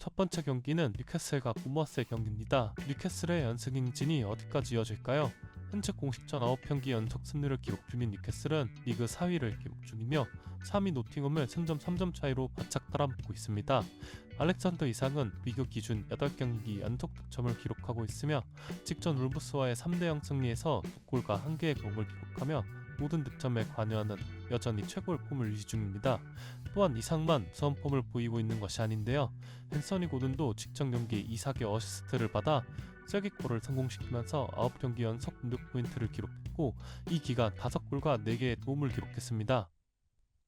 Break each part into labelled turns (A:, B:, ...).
A: 첫 번째 경기는 뉴캐슬과 보머스의 경기입니다. 뉴캐슬의 연승 행진이 어디까지 이어질까요? 현재 공식전 9경기 연속 승리를 기록 중인 뉴캐슬은 리그 4위를 기록 중이며 3위 노팅엄을 승점 3점 차이로 바짝 따라붙고 있습니다. 알렉산더 이삭은 리그 기준 8경기 연속 득점을 기록하고 있으며 직전 울브스와의 3대0 승리에서 2골과 1개의 공을 기록하며 모든 득점에 관여하는 여전히 최고의 폼을 유지 중입니다. 또한 이삭만 무서운 폼을 보이고 있는 것이 아닌데요. 앤서니 고든도 직전 경기 이삭의 어시스트를 받아 쐐기골을 성공시키면서 9경기 연속 공격 포인트를 기록했고 이 기간 5골과 4개의 도움을 기록했습니다.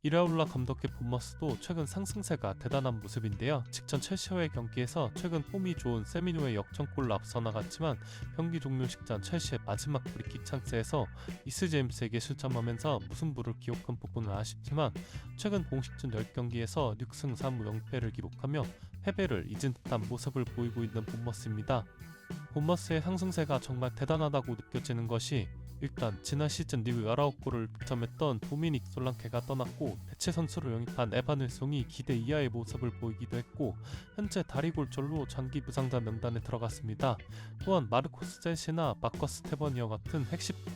A: 이라올라 감독의 본머스도 최근 상승세가 대단한 모습인데요. 직전 첼시와의 경기에서 최근 폼이 좋은 세미뉴의 역전골로 앞서 나갔지만 경기 종료 직전 첼시의 마지막 프리킥 찬스에서 이스 제임스에게 실점하면서 무승부를 기록한 부분은 아쉽지만 최근 공식전 10경기에서 6승 3무 0패를 기록하며 패배를 잊은 듯한 모습을 보이고 있는 본머스입니다. 본머스의 상승세가 정말 대단하다고 느껴지는 것이 일단 지난 시즌 리그 19골을 득점했던 도미닉 솔랑케가 떠났고 대체 선수로 영입한 에반 윌송이 기대 이하의 모습을 보이기도 했고 현재 다리 골절로 장기 부상자 명단에 들어갔습니다. 또한 마르코스 셀시나 마커스 테버니어 같은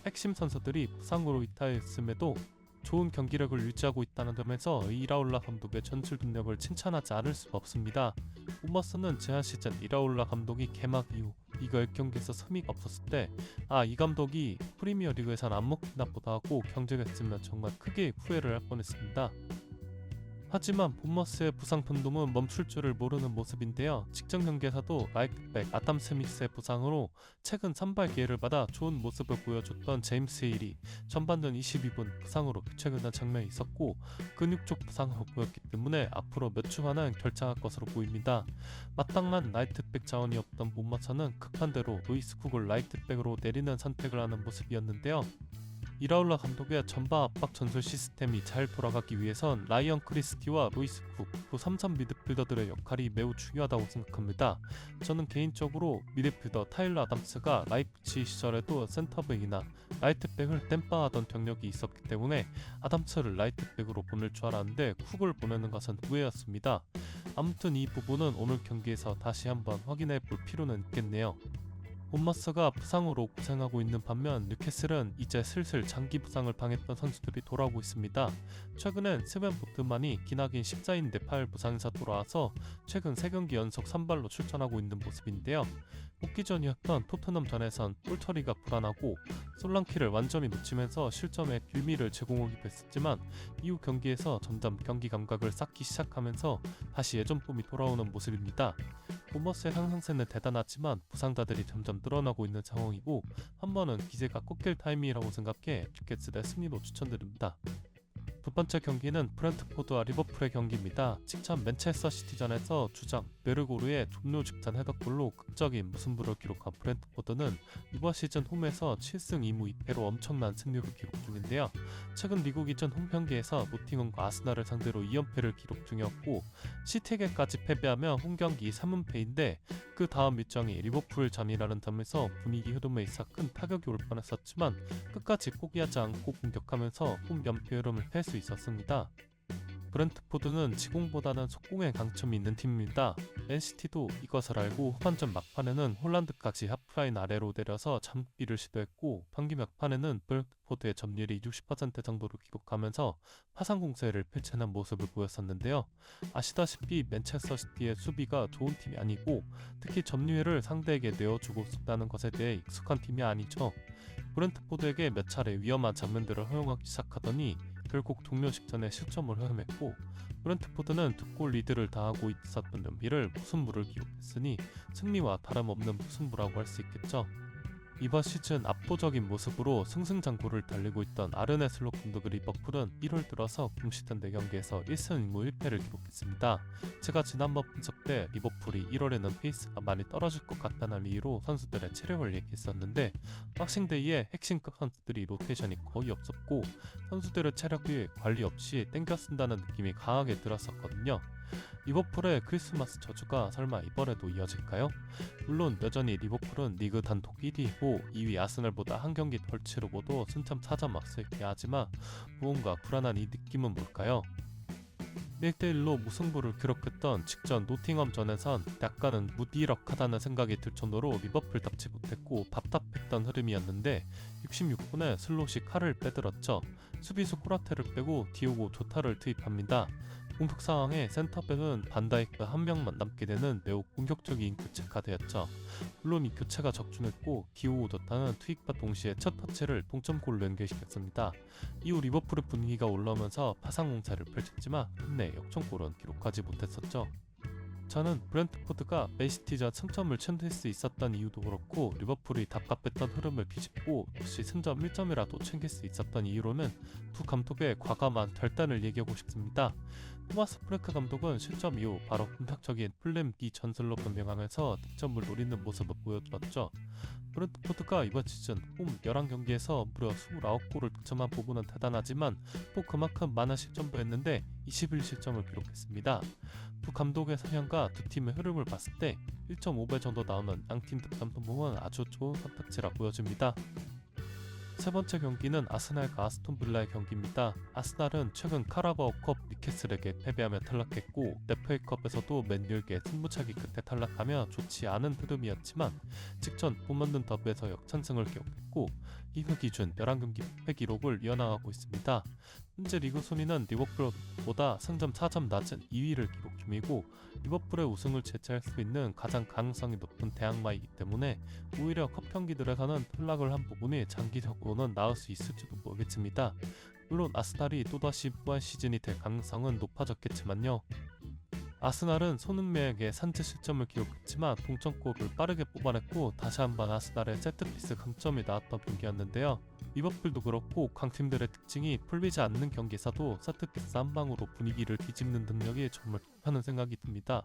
A: 핵심 선수들이 부상으로 이탈했음에도 좋은 경기력을 유지하고 있다는 점에서 이라올라 감독의 전술 능력을 칭찬하지 않을 수가 없습니다. 보머스는 지난 시즌 이라올라 감독이 개막 이후 리그 10경기에서 승리가 없었을 때 이 감독이 프리미어리그에선 안 먹히나 보다 하고 경쟁했으면 정말 크게 후회를 할 뻔했습니다. 하지만 본머스의 부상 변동은 멈출 줄을 모르는 모습인데요. 직전 경기에서도 라이트백 아담 스미스의 부상으로 최근 선발 기회를 받아 좋은 모습을 보여줬던 제임스 힐이 전반전 22분 부상으로 교체된 장면이 있었고 근육 쪽 부상으로 보였기 때문에 앞으로 몇 주 안은 결장할 것으로 보입니다. 마땅한 라이트백 자원이 없던 본머스는 급한 대로 루이스 쿡을 라이트백으로 내리는 선택을 하는 모습이었는데요. 이라올라 감독의 전방 압박 전술 시스템이 잘 돌아가기 위해선 라이언 크리스티와 루이스 쿡, 또 3선 미드필더들의 역할이 매우 중요하다고 생각합니다. 저는 개인적으로 미드필더 타일러 아담스가 라이프치히 시절에도 센터백이나 라이트백을 땜빵하던 경력이 있었기 때문에 아담스를 라이트백으로 보낼 줄 알았는데 쿡을 보내는 것은 후회였습니다. 아무튼 이 부분은 오늘 경기에서 다시 한번 확인해 볼 필요는 있겠네요. 본머스가 부상으로 고생하고 있는 반면 뉴캐슬은 이제 슬슬 장기 부상을 당했던 선수들이 돌아오고 있습니다. 최근엔 스벤 보트만이 기나긴 십자인대 팔 부상에서 돌아와서 최근 3경기 연속 선발로 출전하고 있는 모습인데요. 복귀 전이었던 토트넘전에선 볼 처리가 불안하고 솔랑키를 완전히 놓치면서 실점에 빌미를 제공하기도 했었지만 이후 경기에서 점점 경기 감각을 쌓기 시작하면서 다시 예전 폼이 돌아오는 모습입니다. 본머스의 상승세는 대단하지만 부상자들이 점점 늘어나고 있는 상황이고 한 번은 기세가 꺾일 타이밍이라고 생각해 뉴캐슬의 승리로 추천드립니다. 두 번째 경기는 브렌트포드와 리버풀의 경기입니다. 직전 맨체스터 시티전에서 주장 베르고르의 종료 직전 헤더골로 극적인 무승부를 기록한 브렌트포드는 이번 시즌 홈에서 7승 2무 2패로 엄청난 승리를 기록 중인데요. 최근 리그 기전 홈 경기에서 노팅엄과 아스날을 상대로 2연패를 기록 중이었고 시티에게까지 패배하며 홈 경기 3연패인데 그 다음 일정이 리버풀전이라는 점에서 분위기 흐름에 있어 큰 타격이 올 뻔했었지만 끝까지 포기하지 않고 공격하면서 홈 연패 흐름을 뺄 수 있었습니다. 브렌트포드는 지공보다는 속공에 강점이 있는 팀입니다. 맨시티도 이것을 알고 후반전 막판에는 홀란드까지 하프라인 아래로 내려서 잠기를 시도했고 경기 막판에는 브렌트포드의 점유율이 60% 정도로 기록하면서 파상 공세를 펼치는 모습을 보였었는데요. 아시다시피 맨체스터 시티의 수비가 좋은 팀이 아니고 특히 점유율을 상대에게 내어주고 싶다는 것에 대해 익숙한 팀이 아니죠. 브렌트포드에게 몇 차례 위험한 장면들을 허용하기 시작하더니 결국 종료 직전에 실점을 허용했고 브렌트포드는 2골 리드를 당하고 있었던 연비를 무승부를 기록했으니 승리와 다름없는 무승부라고 할 수 있겠죠. 이번 시즌 압도적인 모습으로 승승장구를 달리고 있던 아르네 슬롯 감독의 리버풀은 1월 들어서 공식전 4경기에서 1승 2무 1패를 기록했습니다. 제가 지난번 분석 때 리버풀이 1월에는 페이스가 많이 떨어질 것 같다는 이유로 선수들의 체력을 얘기했었는데 박싱데이에 핵심급 선수들이 로테이션이 거의 없었고 선수들의 체력이 관리 없이 땡겨 쓴다는 느낌이 강하게 들었었거든요. 리버풀의 크리스마스 저주가 설마 이번에도 이어질까요? 물론 여전히 리버풀은 리그 단독 1위이고 2위 아스널보다 한 경기 덜 치르고도 승점 4점 앞서 있긴 하지만 무언가 불안한 이 느낌은 뭘까요? 1대1로 무승부를 기록했던 직전 노팅엄전에선 약간은 무기력하다는 생각이 들 정도로 리버풀답지 못했고 답답했던 흐름이었는데 66분에 슬롯이 칼을 빼들었죠. 수비수 코라테를 빼고 디오고 조타를 투입합니다. 공격 상황에 센터백은 반다이크 한 명만 남게 되는 매우 공격적인 교체가 되었죠. 물론 이 교체가 적중했고 디오고 조타는 투입과 동시에 첫 터치를 동점골로 연결시켰습니다. 이후 리버풀의 분위기가 올라오면서 파상공사를 펼쳤지만 끝내 역전골은 기록하지 못했었죠. 저는 브렌트포드가 맨시티전 승점을 챙길 수 있었던 이유도 그렇고 리버풀이 답답했던 흐름을 뒤집고 역시 승점 1점이라도 챙길 수 있었던 이유로는 두 감독의 과감한 결단을 얘기하고 싶습니다. 토마스 프랭크 감독은 실점 이후 바로 공격적인 플랜 B 전술로 변경하면서 득점을 노리는 모습을 보여주었죠. 브렌트포드가 이번 시즌 홈 11경기에서 무려 29골을 득점한 부분은 대단하지만 또 그만큼 많은 실점도 했는데 21실점을 기록했습니다. 두 감독의 성향과 두 팀의 흐름을 봤을 때 1.5배 정도 나오는 양팀 득점 분봉은 아주 좋은 선택지라 보여집니다. 세 번째 경기는 아스날과 아스톤 빌라의 경기입니다. 아스날은 최근 카라바오컵 니캐슬에게 패배하며 탈락했고 FA컵에서도 맨유에게 승부차기 끝에 탈락하며 좋지 않은 흐름이었지만 직전 못 만든 더비에서 역찬승을 기록했고 이후 기준 11경기 패 기록을 이어나가고 있습니다. 현재 리그 순위는 리버풀보다 승점 4점 낮은 2위를 기록 중이고 리버풀의 우승을 제치할 수 있는 가장 가능성이 높은 대항마이기 때문에 오히려 컵 경기들에서는 탈락을 한 부분이 장기적으로는 나을 수 있을지도 모르겠습니다. 물론 아스날이 또다시 후반 시즌이 될 가능성은 높아졌겠지만요. 아스날은 손흥민에게 산재 실점을 기록했지만 동점골을 빠르게 뽑아냈고 다시 한번 아스날의 세트피스 강점이 나왔던 경기였는데요. 리버풀도 그렇고 강팀들의 특징이 풀리지 않는 경기에서도 세트피스 한 방으로 분위기를 뒤집는 능력이 정말 좋다는 생각이 듭니다.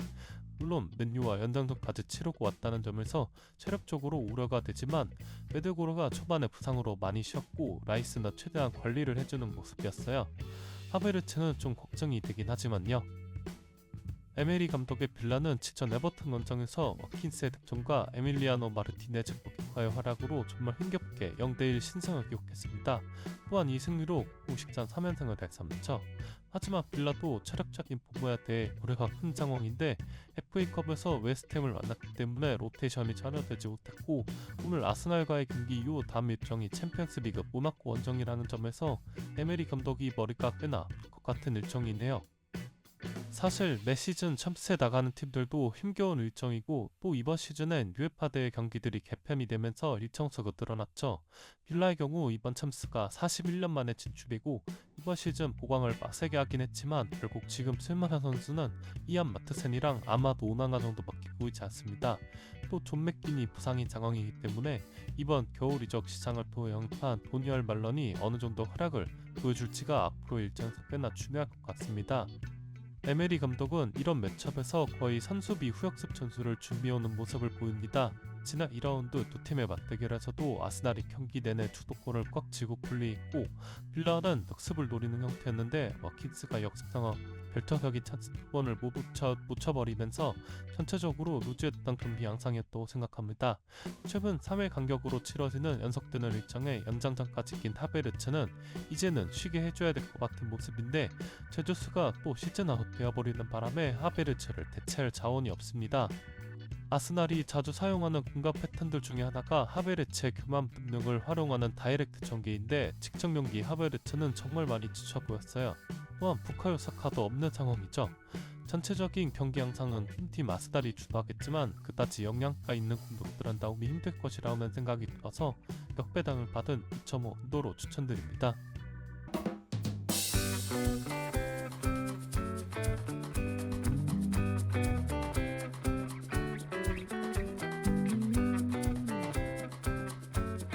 A: 물론 맨유와 연장전까지 치르고 왔다는 점에서 체력적으로 우려가 되지만 메드고르가 초반에 부상으로 많이 쉬었고 라이스는 최대한 관리를 해주는 모습이었어요. 하베르츠는 좀 걱정이 되긴 하지만요. 에메리 감독의 빌라는 직전 에버튼 원정에서 워킨스의 득점과 에밀리아노 마르티네즈 고키파의 활약으로 정말 힘겹게 0대1 신승을 기록했습니다. 또한 이 승리로 공식전 3연승을 달성했죠. 하지만 빌라도 체력적인 부분에 대해 우려가 큰 상황인데 FA컵에서 웨스트햄을 만났기 때문에 로테이션이 전혀 되지 못했고 오늘 아스날과의 경기 이후 다음 일정이 챔피언스리그 모나코 원정이라는 점에서 에메리 감독이 머리가 꽤나 아플 것 같은 일정이네요. 사실 매 시즌 챔스에 나가는 팀들도 힘겨운 일정이고 또 이번 시즌엔 UEFA 대회 경기들이 개편이 되면서 일정 수가 늘어났죠. 빌라의 경우 이번 챔스가 41년 만에 진출이고 이번 시즌 보강을 빡세게 하긴 했지만 결국 지금 쓸만한 선수는 이안 마트센이랑 아마도 오나나 정도밖에 보이지 않습니다. 또 존 맥긴이 부상인 상황이기 때문에 이번 겨울 이적 시장을 통해 영입한 도니얼 말런이 어느 정도 활약을 보여줄지가 앞으로 일정에서 꽤나 중요할 것 같습니다. 에메리 감독은 이런 매첩에서 거의 선수비 후역습 전술을 준비해오는 모습을 보입니다. 지난 2라운드 두 팀의 맞대결에서도 아스날이 경기 내내 주도권을 꽉 쥐고 불리했고 빌라는 역습을 노리는 형태였는데 워킨스가 역습 상황 벨터격인 찬스 두 번을 모두 놓쳐버리면서 전체적으로 루즈했던 경기 양상이었다고 생각합니다. 최근 3회 간격으로 치러지는 연속되는 일정에 연장전까지 낀 하베르츠는 이제는 쉬게 해줘야 될 것 같은 모습인데 제주스가 또 시즌 아웃 되어버리는 바람에 하베르츠를 대체할 자원이 없습니다. 아스날이 자주 사용하는 공격 패턴들 중에 하나가 하베르츠의 교만 능력을 활용하는 다이렉트 전개인데 직전 경기 하베르츠는 정말 많이 지쳐 보였어요. 또한 부카요 사카도 없는 상황이죠. 전체적인 경기 양상은 홈팀 아스날이 주도하겠지만 그다지 영향가 있는 공격들은 나오기 힘들 것이라는 생각이 들어서 역배당을 받은 2.5 정도로 추천드립니다.